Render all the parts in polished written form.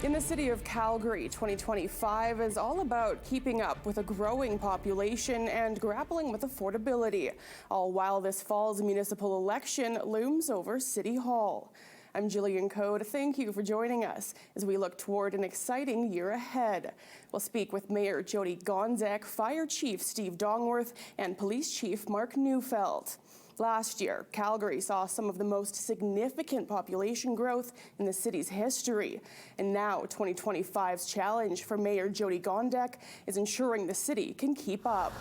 In the city of Calgary, 2025 is all about keeping up with a growing population and grappling with affordability, all while this fall's municipal election looms over City Hall. I'm Jillian Code. Thank you for joining us as we look toward an exciting year ahead. We'll speak with Mayor Jody Gonzek, Fire Chief Steve Dongworth, and Police Chief Mark Neufeld. Last year, Calgary saw some of the most significant population growth in the city's history. And now 2025's challenge for Mayor Jody Gonzek is ensuring the city can keep up.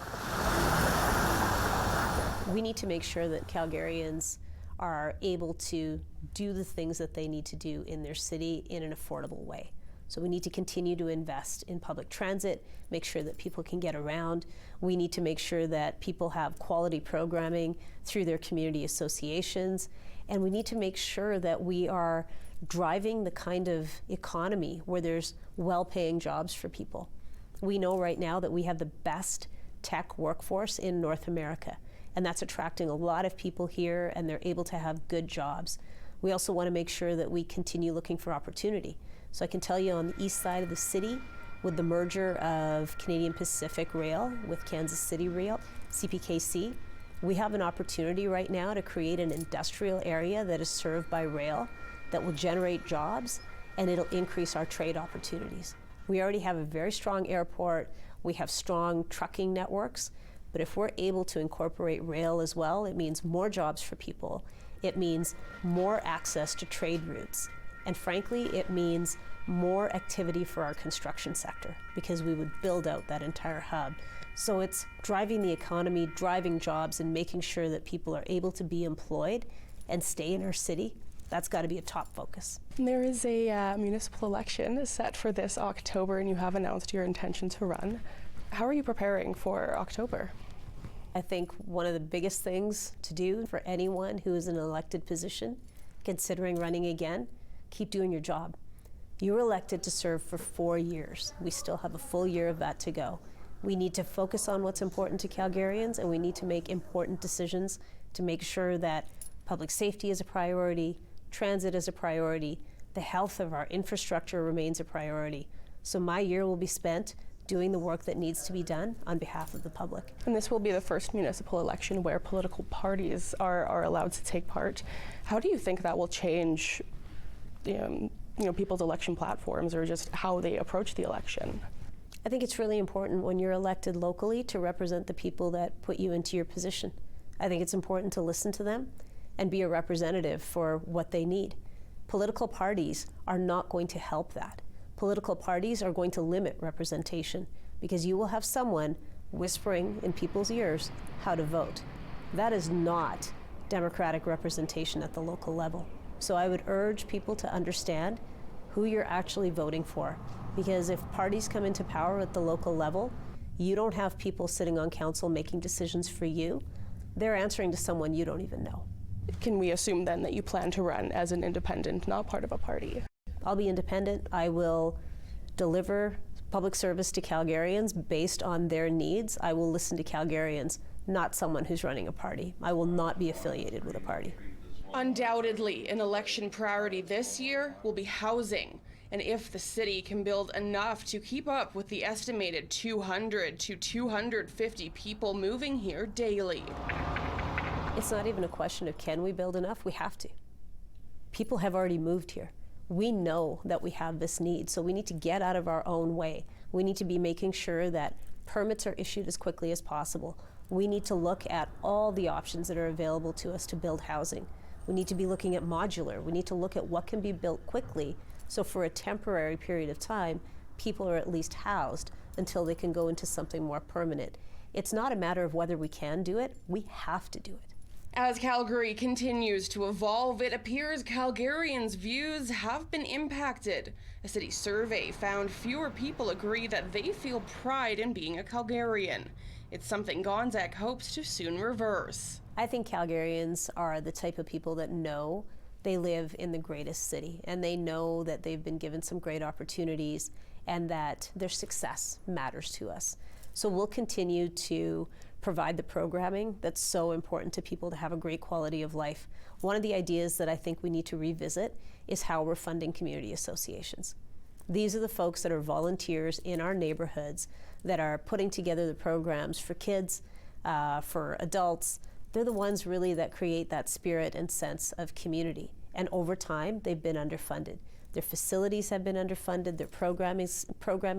We need to make sure that Calgarians are able to do the things that they need to do in their city in an affordable way. So we need to continue to invest in public transit, make sure that people can get around. We need to make sure that people have quality programming through their community associations. And we need to make sure that we are driving the kind of economy where there's well-paying jobs for people. We know right now that we have the best tech workforce in North America, and that's attracting a lot of people here, and they're able to have good jobs. We also want to make sure that we continue looking for opportunity. So I can tell you on the east side of the city, with the merger of Canadian Pacific Rail with Kansas City Rail, CPKC, we have an opportunity right now to create an industrial area that is served by rail that will generate jobs, and it'll increase our trade opportunities. We already have a very strong airport, we have strong trucking networks, but if we're able to incorporate rail as well, it means more jobs for people, it means more access to trade routes. And frankly, it means more activity for our construction sector because we would build out that entire hub. So it's driving the economy, driving jobs, and making sure that people are able to be employed and stay in our city. That's got to be a top focus. There is a municipal election set for this October, and you have announced your intention to run. How are you preparing for October? I think one of the biggest things to do for anyone who is in an elected position, considering running again, keep doing your job. You were elected to serve for 4 years. We still have a full year of that to go. We need to focus on what's important to Calgarians, and we need to make important decisions to make sure that public safety is a priority, transit is a priority, the health of our infrastructure remains a priority. So my year will be spent doing the work that needs to be done on behalf of the public. And this will be the first municipal election where political parties are allowed to take part. How do you think that will change people's election platforms or just how they approach the election? I think it's really important when you're elected locally to represent the people that put you into your position. I think it's important to listen to them and be a representative for what they need. Political parties are not going to help that. Political parties are going to limit representation because you will have someone whispering in people's ears how to vote. That is not democratic representation at the local level. So I would urge people to understand who you're actually voting for, because if parties come into power at the local level, you don't have people sitting on council making decisions for you. They're answering to someone you don't even know. Can we assume then that you plan to run as an independent, not part of a party? I'll be independent. I will deliver public service to Calgarians based on their needs. I will listen to Calgarians, not someone who's running a party. I will not be affiliated with a party. Undoubtedly, an election priority this year will be housing. And if the city can build enough to keep up with the estimated 200 to 250 people moving here daily. It's not even a question of can we build enough, we have to. People have already moved here. We know that we have this need, so we need to get out of our own way. We need to be making sure that permits are issued as quickly as possible. We need to look at all the options that are available to us to build housing. We need to be looking at modular. We need to look at what can be built quickly, so for a temporary period of time, people are at least housed until they can go into something more permanent. It's not a matter of whether we can do it, we have to do it. As Calgary continues to evolve, it appears Calgarians' views have been impacted. A city survey found fewer people agree that they feel pride in being a Calgarian. It's something Gonzek hopes to soon reverse. I think Calgarians are the type of people that know they live in the greatest city, and they know that they've been given some great opportunities and that their success matters to us. So we'll continue to provide the programming that's so important to people to have a great quality of life. One of the ideas that I think we need to revisit is how we're funding community associations. These are the folks that are volunteers in our neighborhoods that are putting together the programs for kids, for adults. They're the ones really that create that spirit and sense of community. And over time, they've been underfunded. Their facilities have been underfunded. Their programming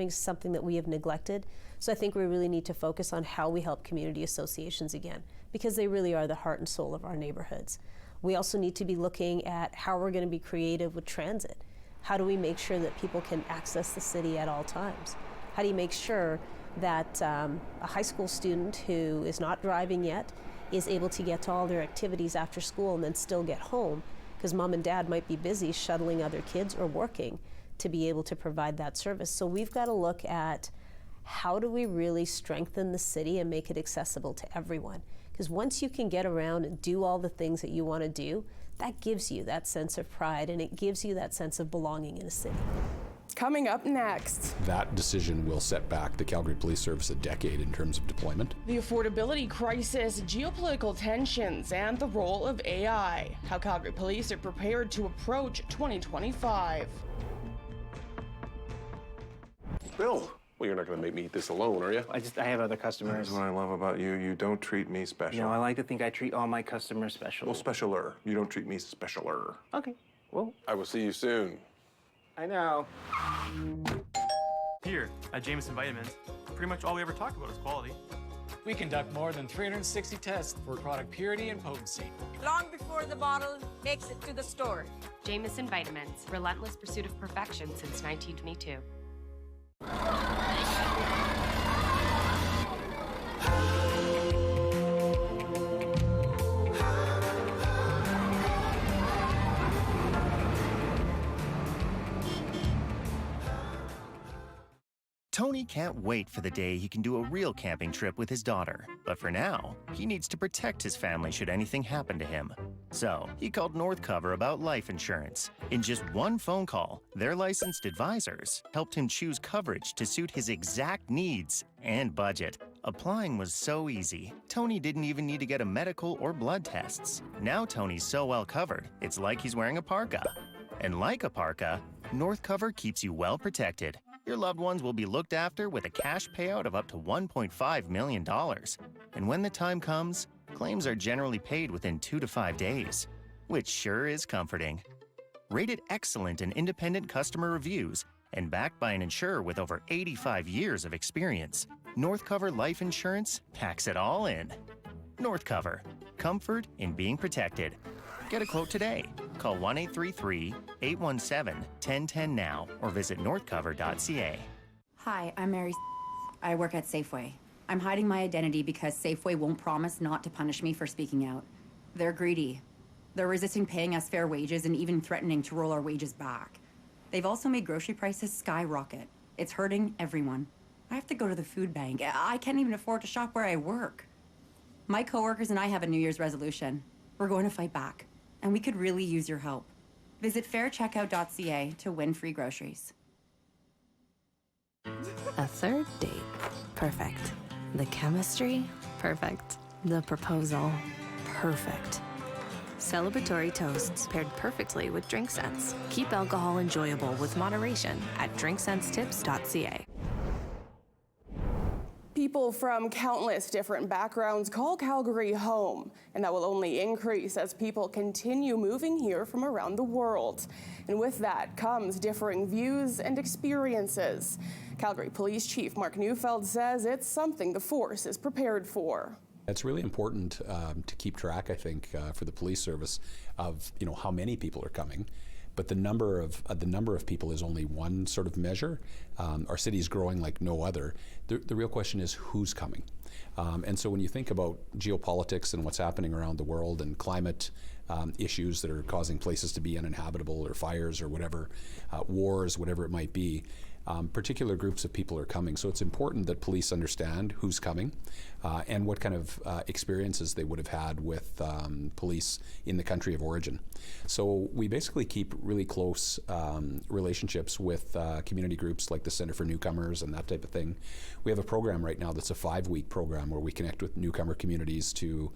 is something that we have neglected. So I think we really need to focus on how we help community associations again, because they really are the heart and soul of our neighborhoods. We also need to be looking at how we're going to be creative with transit. How do we make sure that people can access the city at all times? How do you make sure that a high school student who is not driving yet is able to get to all their activities after school and then still get home, because mom and dad might be busy shuttling other kids or working to be able to provide that service. So we've got to look at how do we really strengthen the city and make it accessible to everyone? Because once you can get around and do all the things that you want to do, that gives you that sense of pride and it gives you that sense of belonging in a city. Coming up next. That decision will set back the Calgary Police Service a decade in terms of deployment. The affordability crisis, geopolitical tensions, and the role of AI. How Calgary Police are prepared to approach 2025. Bill, well, you're not going to make me eat this alone, are you? I have other customers. That's what I love about you. You don't treat me special. No, I like to think I treat all my customers special. Well, specialer. You don't treat me specialer. Okay, well. I will see you soon. I know. Here at Jameson Vitamins, pretty much all we ever talk about is quality. We conduct more than 360 tests for product purity and potency. Long before the bottle makes it to the store. Jameson Vitamins, relentless pursuit of perfection since 1922. Tony can't wait for the day he can do a real camping trip with his daughter. But for now, he needs to protect his family should anything happen to him. So he called North Cover about life insurance. In just one phone call, their licensed advisors helped him choose coverage to suit his exact needs and budget. Applying was so easy. Tony didn't even need to get a medical or blood tests. Now Tony's so well covered, it's like he's wearing a parka. And like a parka, North Cover keeps you well protected. Your loved ones will be looked after with a cash payout of up to $1.5 million. And when the time comes, claims are generally paid within 2 to 5 days, which sure is comforting. Rated excellent in independent customer reviews and backed by an insurer with over 85 years of experience, North Cover Life Insurance packs it all in. North Cover, comfort in being protected. Get a quote today. Call 1-833-817-1010 now or visit northcover.ca. Hi, I'm Mary. I work at Safeway. I'm hiding my identity because Safeway won't promise not to punish me for speaking out. They're greedy. They're resisting paying us fair wages and even threatening to roll our wages back. They've also made grocery prices skyrocket. It's hurting everyone. I have to go to the food bank. I can't even afford to shop where I work. My coworkers and I have a New Year's resolution. We're going to fight back. And we could really use your help. Visit faircheckout.ca to win free groceries. A third date. Perfect. The chemistry? Perfect. The proposal? Perfect. Celebratory toasts paired perfectly with drink scents. Keep alcohol enjoyable with moderation at drinksensetips.ca. People from countless different backgrounds call Calgary home, and that will only increase as people continue moving here from around the world. And with that comes differing views and experiences. Calgary Police Chief Mark Neufeld says it's something the force is prepared for. It's really important to keep track, I think, for the police service of how many people are coming. But the number of people is only one sort of measure. Our city is growing like no other. The real question is who's coming. And so when you think about geopolitics and what's happening around the world and climate issues that are causing places to be uninhabitable or fires or whatever, wars, whatever it might be, particular groups of people are coming. So it's important that police understand who's coming and what kind of experiences they would have had with police in the country of origin. So we basically keep really close relationships with community groups like the Center for Newcomers and that type of thing. We have a program right now that's a 5-week program where we connect with newcomer communities to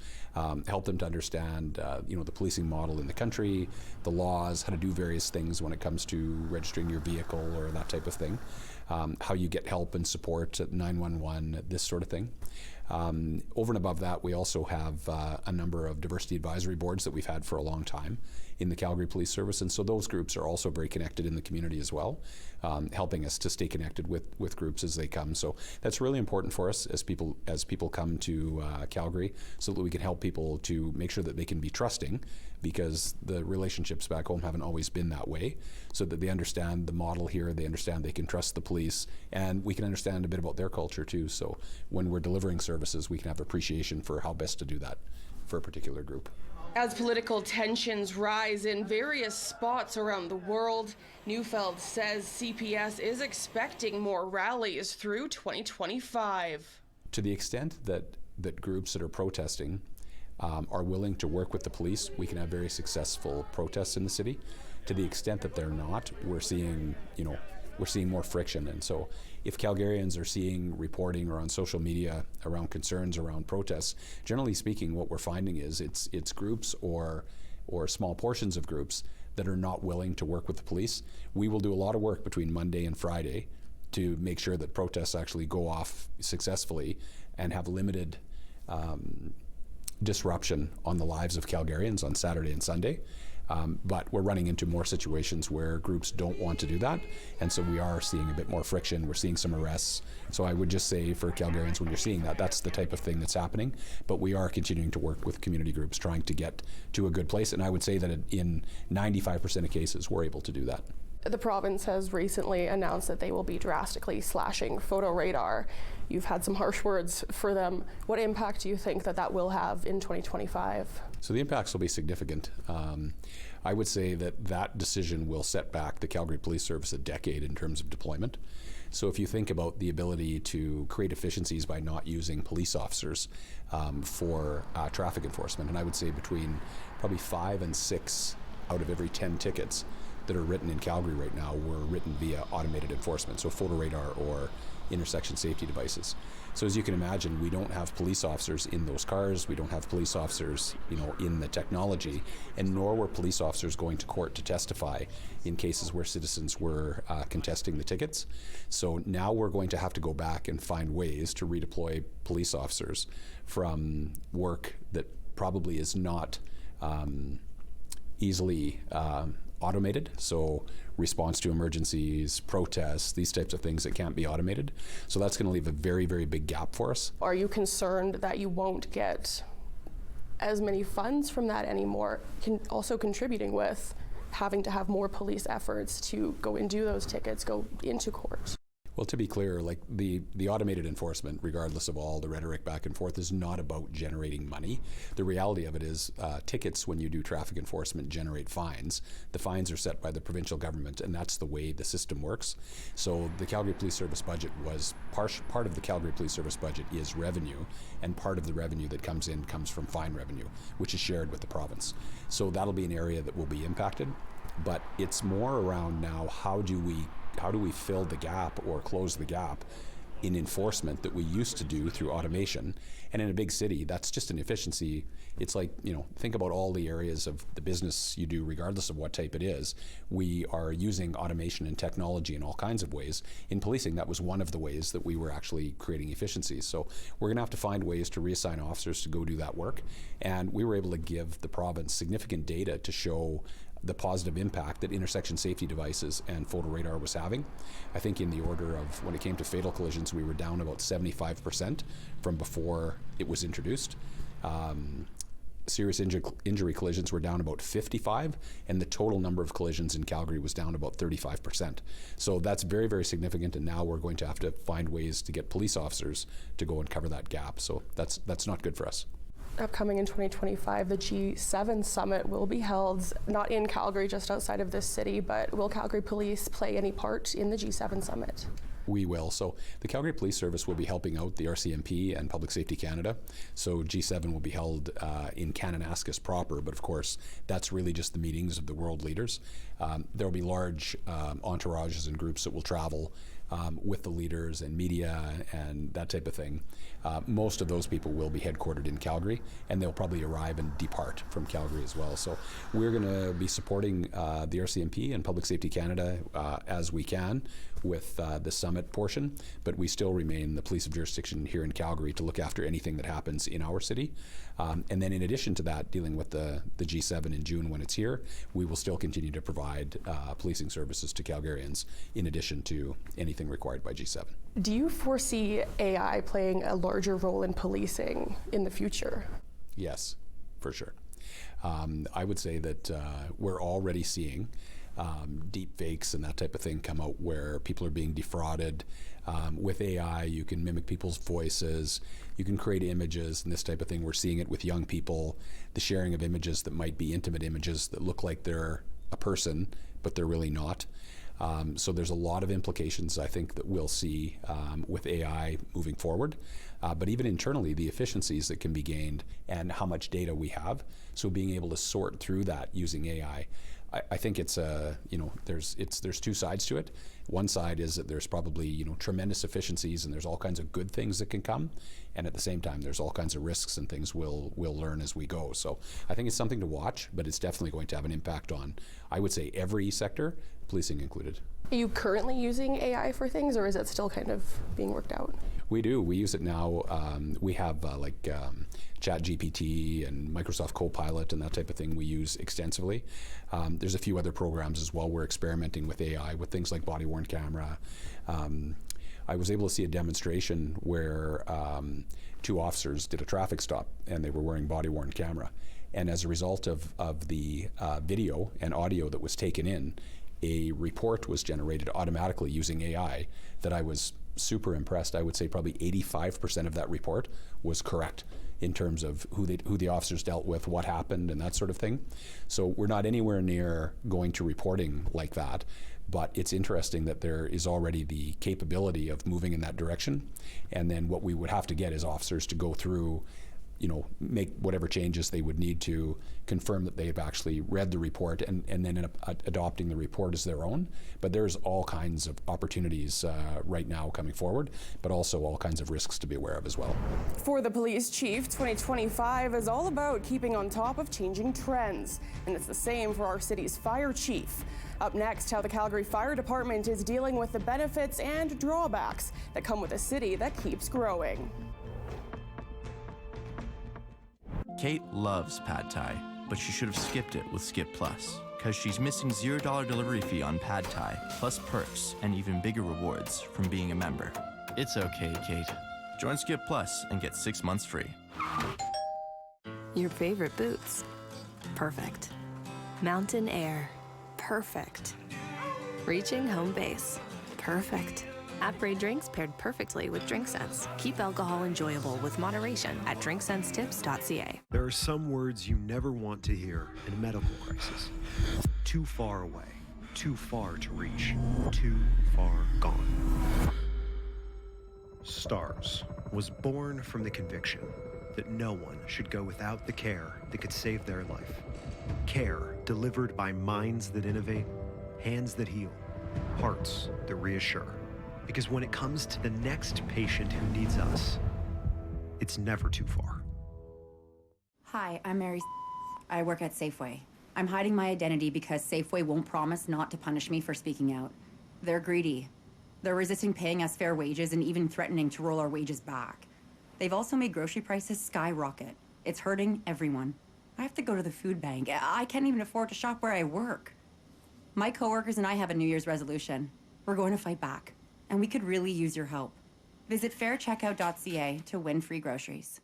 help them to understand the policing model in the country, the laws, how to do various things when it comes to registering your vehicle or that type of thing, how you get help and support at 911, this sort of thing. Over and above that, we also have a number of diversity advisory boards that we've had for a long time in the Calgary Police Service, and so those groups are also very connected in the community as well, helping us to stay connected with groups as they come. So that's really important for us as people come to Calgary, so that we can help people to make sure that they can be trusting, because the relationships back home haven't always been that way, so that they understand the model here, they understand they can trust the police, and we can understand a bit about their culture too. So when we're delivering services, we can have appreciation for how best to do that for a particular group. As political tensions rise in various spots around the world, Neufeld says CPS is expecting more rallies through 2025. To the extent that groups that are protesting are willing to work with the police, we can have very successful protests in the city. To the extent that they're not, we're seeing more friction. And so if Calgarians are seeing reporting or on social media around concerns around protests, generally speaking, what we're finding is it's groups or small portions of groups that are not willing to work with the police. We will do a lot of work between Monday and Friday to make sure that protests actually go off successfully and have limited disruption on the lives of Calgarians on Saturday and Sunday. But we're running into more situations where groups don't want to do that, and so we are seeing a bit more friction. We're seeing some arrests. So I would just say for Calgarians, when you're seeing that, that's the type of thing that's happening. But we are continuing to work with community groups, trying to get to a good place, and I would say that in 95% of cases, we're able to do that. The province has recently announced that they will be drastically slashing photo radar. You've had some harsh words for them. What impact do you think that will have in 2025? So the impacts will be significant. I would say that decision will set back the Calgary Police Service a decade in terms of deployment. So if you think about the ability to create efficiencies by not using police officers for traffic enforcement, and I would say between probably 5 and 6 out of every 10 tickets that are written in Calgary right now were written via automated enforcement, so photo radar or intersection safety devices. So as you can imagine, we don't have police officers in those cars, we don't have police officers, in the technology, and nor were police officers going to court to testify in cases where citizens were contesting the tickets. So now we're going to have to go back and find ways to redeploy police officers from work that probably is not easily automated, so response to emergencies, protests, these types of things that can't be automated. So that's going to leave a very, very big gap for us. Are you concerned that you won't get as many funds from that anymore? Also contributing with having to have more police efforts to go and do those tickets, go into court? Well, to be clear, like the automated enforcement, regardless of all the rhetoric back and forth, is not about generating money. The reality of it is tickets, when you do traffic enforcement, generate fines. The fines are set by the provincial government, and that's the way the system works. So the Calgary Police Service budget was part of the Calgary Police Service budget is revenue, and part of the revenue that comes in comes from fine revenue, which is shared with the province. So that'll be an area that will be impacted, but it's more around now how do we fill the gap or close the gap in enforcement that we used to do through automation. And in a big city, that's just an efficiency. It's like, think about all the areas of the business you do, regardless of what type it is. We are using automation and technology in all kinds of ways. In policing, that was one of the ways that we were actually creating efficiencies. So we're going to have to find ways to reassign officers to go do that work. And we were able to give the province significant data to show the positive impact that intersection safety devices and photo radar was having. I think in the order of, when it came to fatal collisions, we were down about 75% from before it was introduced. Serious injury collisions were down about 55, and the total number of collisions in Calgary was down about 35%. So that's very, very significant, and now we're going to have to find ways to get police officers to go and cover that gap. So that's not good for us. Upcoming in 2025, the G7 summit will be held not in Calgary, just outside of this city, but will Calgary Police play any part in the G7 summit? We will. So the Calgary Police Service will be helping out the RCMP and Public Safety Canada. So G7 will be held in Kananaskis proper, but of course that's really just the meetings of the world leaders. There will be large entourages and groups that will travel with the leaders and media and that type of thing. Most of those people will be headquartered in Calgary, and they'll probably arrive and depart from Calgary as well. So we're going to be supporting the RCMP and Public Safety Canada as we can with the summit portion, but we still remain the police of jurisdiction here in Calgary to look after anything that happens in our city. And then in addition to that, dealing with the G7 in June when it's here, we will still continue to provide policing services to Calgarians in addition to anything required by G7. Do you foresee AI playing a larger role in policing in the future? Yes, for sure. I would say that we're already seeing deep fakes and that type of thing come out where people are being defrauded. With AI, you can mimic people's voices, you can create images and this type of thing. We're seeing it with young people, the sharing of images that might be intimate images that look like they're a person, but they're really not. So there's a lot of implications, I think, that we'll see with AI moving forward. But even internally, the efficiencies that can be gained and how much data we have. So being able to sort through that using AI, I think it's there's two sides to it. One side is that there's probably tremendous efficiencies and there's all kinds of good things that can come, and at the same time there's all kinds of risks and things we'll learn as we go. So I think it's something to watch, but it's definitely going to have an impact on, I would say, every sector, policing included. Are you currently using AI for things, or is it still kind of being worked out? We do. We use it now. We have ChatGPT and Microsoft Copilot and that type of thing we use extensively. There's a few other programs as well we're experimenting with AI with things like body-worn camera. I was able to see a demonstration where two officers did a traffic stop and they were wearing body-worn camera. And as a result of the video and audio that was taken in, a report was generated automatically using AI that I was super impressed. I would say probably 85% of that report was correct in terms of who the officers dealt with, what happened, and that sort of thing. So we're not anywhere near going to reporting like that, but it's interesting that there is already the capability of moving in that direction. And then what we would have to get is officers to go through, make whatever changes they would need to confirm that they've actually read the report and then adopting the report as their own. But there's all kinds of opportunities right now coming forward, but also all kinds of risks to be aware of as well. For the police chief, 2025 is all about keeping on top of changing trends. And it's the same for our city's fire chief. Up next, how the Calgary Fire Department is dealing with the benefits and drawbacks that come with a city that keeps growing. Kate loves pad thai, but she should have skipped it with Skip Plus, because she's missing $0 delivery fee on pad thai, plus perks and even bigger rewards from being a member. It's okay, Kate. Join Skip Plus and get 6 months free. Your favorite boots. Perfect. Mountain air. Perfect. Reaching home base. Perfect. At-Bray drinks paired perfectly with DrinkSense. Keep alcohol enjoyable with moderation at drinksensetips.ca. There are some words you never want to hear in a medical crisis. Too far away, too far to reach, too far gone. STARS was born from the conviction that no one should go without the care that could save their life. Care delivered by minds that innovate, hands that heal, hearts that reassure. Because when it comes to the next patient who needs us, it's never too far. Hi, I'm Mary. I work at Safeway. I'm hiding my identity because Safeway won't promise not to punish me for speaking out. They're greedy. They're resisting paying us fair wages and even threatening to roll our wages back. They've also made grocery prices skyrocket. It's hurting everyone. I have to go to the food bank. I can't even afford to shop where I work. My coworkers and I have a New Year's resolution. We're going to fight back. And we could really use your help. Visit faircheckout.ca to win free groceries.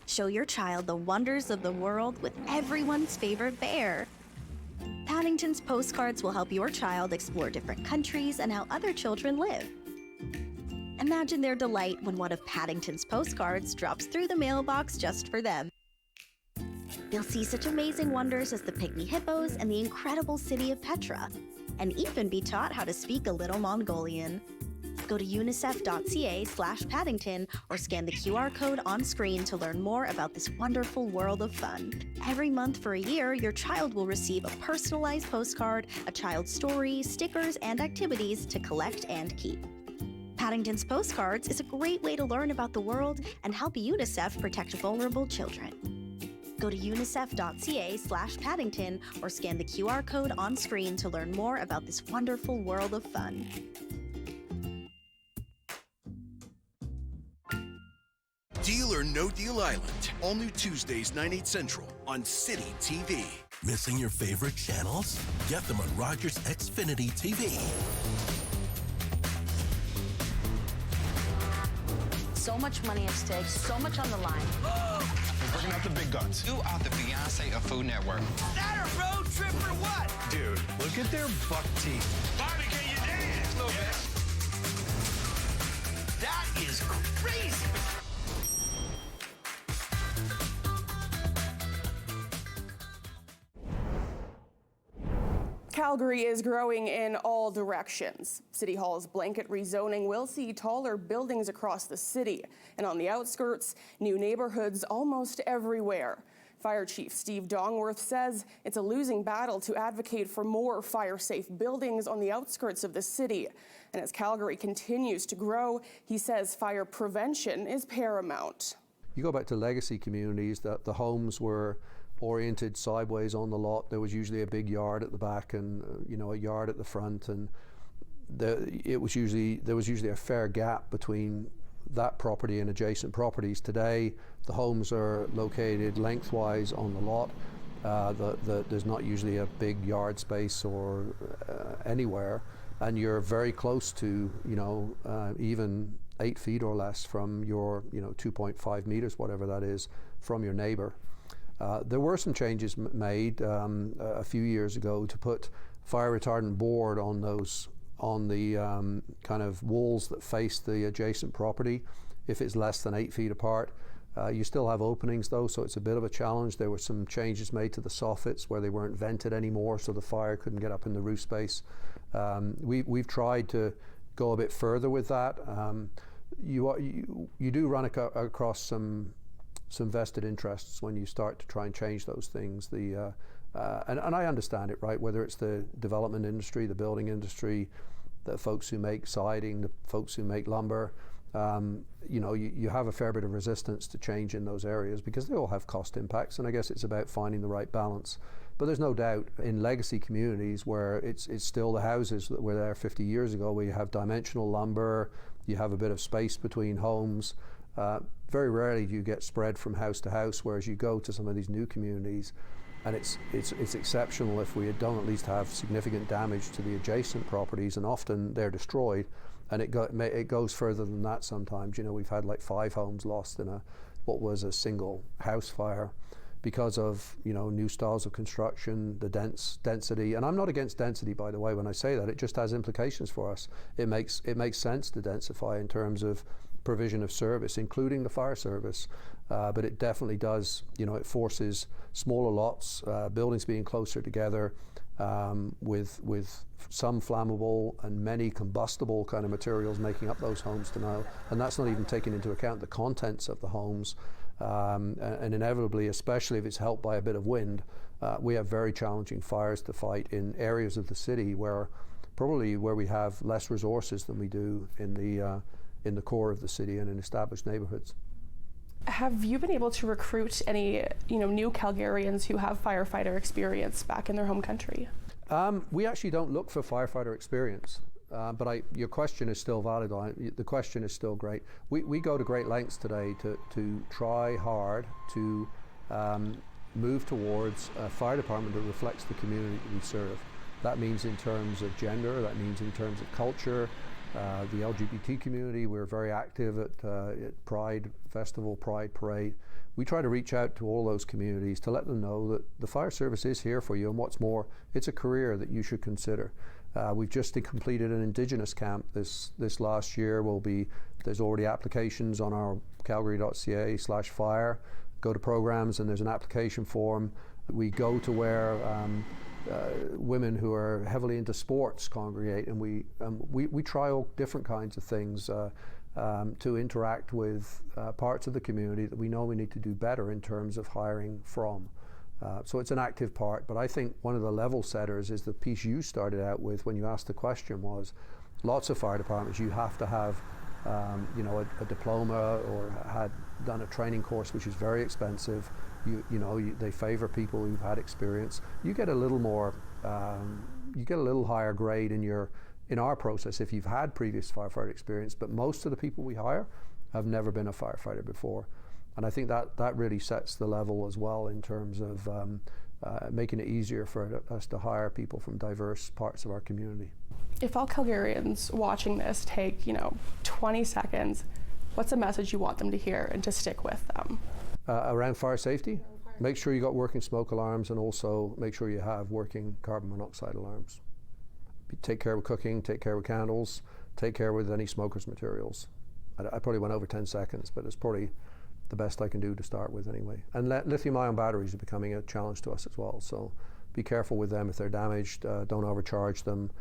Show your child the wonders of the world with everyone's favorite bear. Paddington's postcards will help your child explore different countries and how other children live. Imagine their delight when one of Paddington's postcards drops through the mailbox just for them. You'll see such amazing wonders as the pygmy hippos and the incredible city of Petra, and even be taught how to speak a little Mongolian. Go to unicef.ca/Paddington or scan the QR code on screen to learn more about this wonderful world of fun. Every month for a year, your child will receive a personalized postcard, a child's story, stickers, and activities to collect and keep. Paddington's Postcards is a great way to learn about the world and help UNICEF protect vulnerable children. Go to unicef.ca/Paddington or scan the QR code on screen to learn more about this wonderful world of fun. Deal or No Deal Island. All new Tuesdays, 9/8 Central on City TV. Missing your favorite channels? Get them on Rogers Xfinity TV. So much money at stake, so much on the line. We're bringing out the big guns. You are the Beyonce of Food Network. Is that a road trip or what? Dude, look at their buck teeth. Bobby, can you dance? A little bit. That is crazy. Calgary is growing in all directions. City Hall's blanket rezoning will see taller buildings across the city, and on the outskirts, new neighborhoods almost everywhere. Fire Chief Steve Dongworth says it's a losing battle to advocate for more fire-safe buildings on the outskirts of the city. And as Calgary continues to grow, he says fire prevention is paramount. You go back to legacy communities, that the homes were oriented sideways on the lot. There was usually a big yard at the back and a yard at the front, and there was usually a fair gap between that property and adjacent properties. Today, the homes are located lengthwise on the lot. There's not usually a big yard space or anywhere, and you're very close to even 8 feet or less from your 2.5 meters, whatever that is, from your neighbor. There were some changes made a few years ago to put fire retardant board on the kind of walls that face the adjacent property if it's less than 8 feet apart. You still have openings though, so it's a bit of a challenge. There were some changes made to the soffits where they weren't vented anymore, so the fire couldn't get up in the roof space. We've tried to go a bit further with that. You do run across some vested interests when you start to try and change those things. And I understand it, right? Whether it's the development industry, the building industry, the folks who make siding, the folks who make lumber, you have a fair bit of resistance to change in those areas because they all have cost impacts, and I guess it's about finding the right balance. But there's no doubt in legacy communities where it's still the houses that were there 50 years ago, where you have dimensional lumber, you have a bit of space between homes. Very rarely do you get spread from house to house, whereas you go to some of these new communities and it's exceptional if we don't at least have significant damage to the adjacent properties, and often they're destroyed, and it goes further than that sometimes. We've had like 5 homes lost in what was a single house fire because of new styles of construction, the density. And I'm not against density, by the way, when I say that. It just has implications for us. It makes sense to densify in terms of provision of service, including the fire service, but it definitely does, it forces smaller lots, buildings being closer together, with some flammable and many combustible kind of materials making up those homes now, and that's not even taking into account the contents of the homes, and inevitably, especially if it's helped by a bit of wind, we have very challenging fires to fight in areas of the city where we have less resources than we do in the core of the city and in established neighborhoods. Have you been able to recruit any, new Calgarians who have firefighter experience back in their home country? We actually don't look for firefighter experience, but your question is still valid. The question is still great. We go to great lengths today to try hard to move towards a fire department that reflects the community that we serve. That means in terms of gender, that means in terms of culture. The LGBT community, we're very active at Pride Festival, Pride Parade. We try to reach out to all those communities to let them know that the fire service is here for you, and what's more, it's a career that you should consider. We've just completed an Indigenous camp this last year. There's already applications on our calgary.ca/fire. Go to programs and there's an application form. We go to where women who are heavily into sports congregate, and we try all different kinds of things to interact with parts of the community that we know we need to do better in terms of hiring from. So it's an active part, but I think one of the level setters is the piece you started out with when you asked the question was, lots of fire departments, you have to have a diploma or had done a training course, which is very expensive. They favor people who've had experience. You get a little more, you get a little higher grade in our process if you've had previous firefighter experience, but most of the people we hire have never been a firefighter before. And I think that really sets the level as well in terms of making it easier for us to hire people from diverse parts of our community. If all Calgarians watching this take, 20 seconds, what's a message you want them to hear and to stick with them? Around fire safety, make sure you got working smoke alarms, and also make sure you have working carbon monoxide alarms. Take care with cooking, take care with candles, take care with any smoker's materials. I probably went over 10 seconds, but it's probably the best I can do to start with anyway. And lithium-ion batteries are becoming a challenge to us as well, so be careful with them if they're damaged. Don't overcharge them.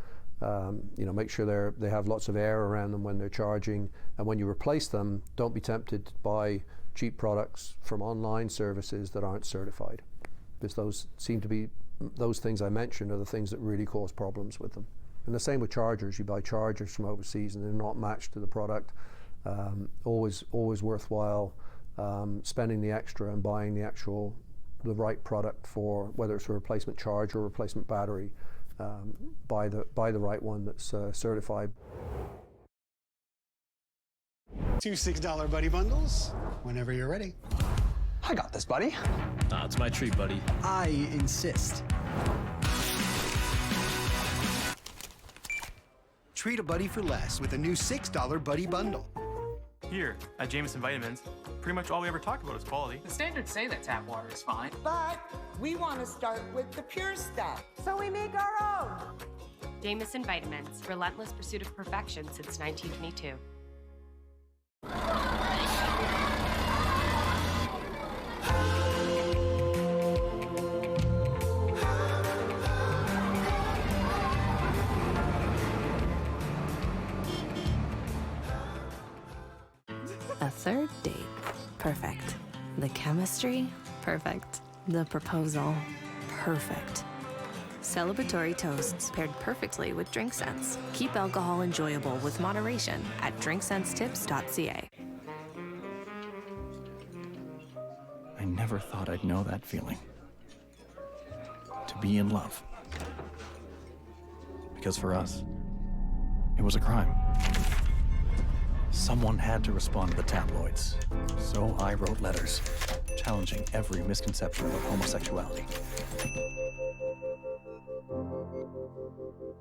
Make sure they have lots of air around them when they're charging, and when you replace them, don't be tempted to buy cheap products from online services that aren't certified, because those seem to be, those things I mentioned are the things that really cause problems with them. And the same with chargers. You buy chargers from overseas and they're not matched to the product. Always worthwhile spending the extra and buying the right product for, whether it's a replacement charger or replacement battery. Buy the right one that's certified. 2 $6 buddy bundles, whenever you're ready. I got this, buddy. It's my treat, buddy. I insist. Treat a buddy for less with a new $6 buddy bundle. Here, at Jameson Vitamins, pretty much all we ever talk about is quality. The standards say that tap water is fine. But we want to start with the pure stuff, so we make our own. Jameson Vitamins, relentless pursuit of perfection since 1922. A third date. Perfect. The chemistry. Perfect. The proposal. Perfect. Celebratory toasts paired perfectly with drink scents. Keep alcohol enjoyable with moderation at drinksense-tips.ca. I never thought I'd know that feeling. To be in love. Because for us, it was a crime. Someone had to respond to the tabloids. So I wrote letters, challenging every misconception of homosexuality.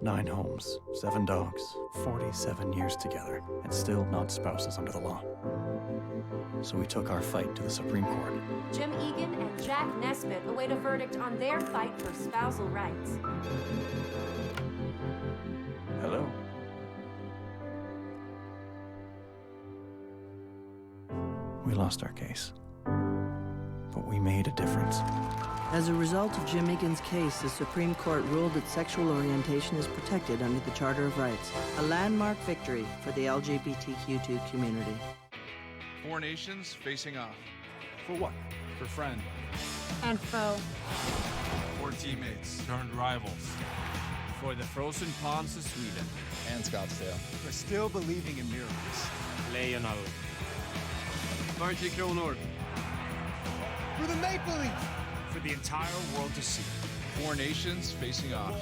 9 homes, 7 dogs, 47 years together, and still not spouses under the law. So we took our fight to the Supreme Court. Jim Egan and Jack Nesbitt await a verdict on their fight for spousal rights. Hello. We lost our case, but we made a difference. As a result of Jim Egan's case, the Supreme Court ruled that sexual orientation is protected under the Charter of Rights, a landmark victory for the LGBTQ2 community. 4 nations facing off. For what? For friend. And foe. 4 teammates turned rivals. For the frozen ponds of Sweden. And Scottsdale. For still believing in miracles. Leonel. 40 kronor. For the Maple Leaf. For the entire world to see. 4 nations facing off.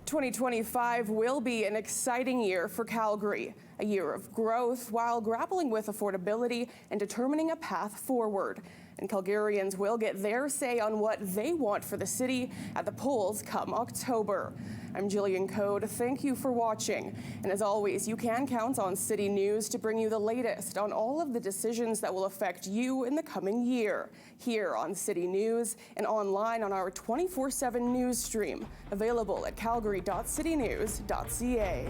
2025 will be an exciting year for Calgary, a A year of growth while grappling with affordability and determining a path forward. And Calgarians will get their say on what they want for the city at the polls come October. I'm Jillian Code. Thank you for watching. And as always, you can count on City News to bring you the latest on all of the decisions that will affect you in the coming year. Here on City News and online on our 24/7 news stream, available at calgary.citynews.ca.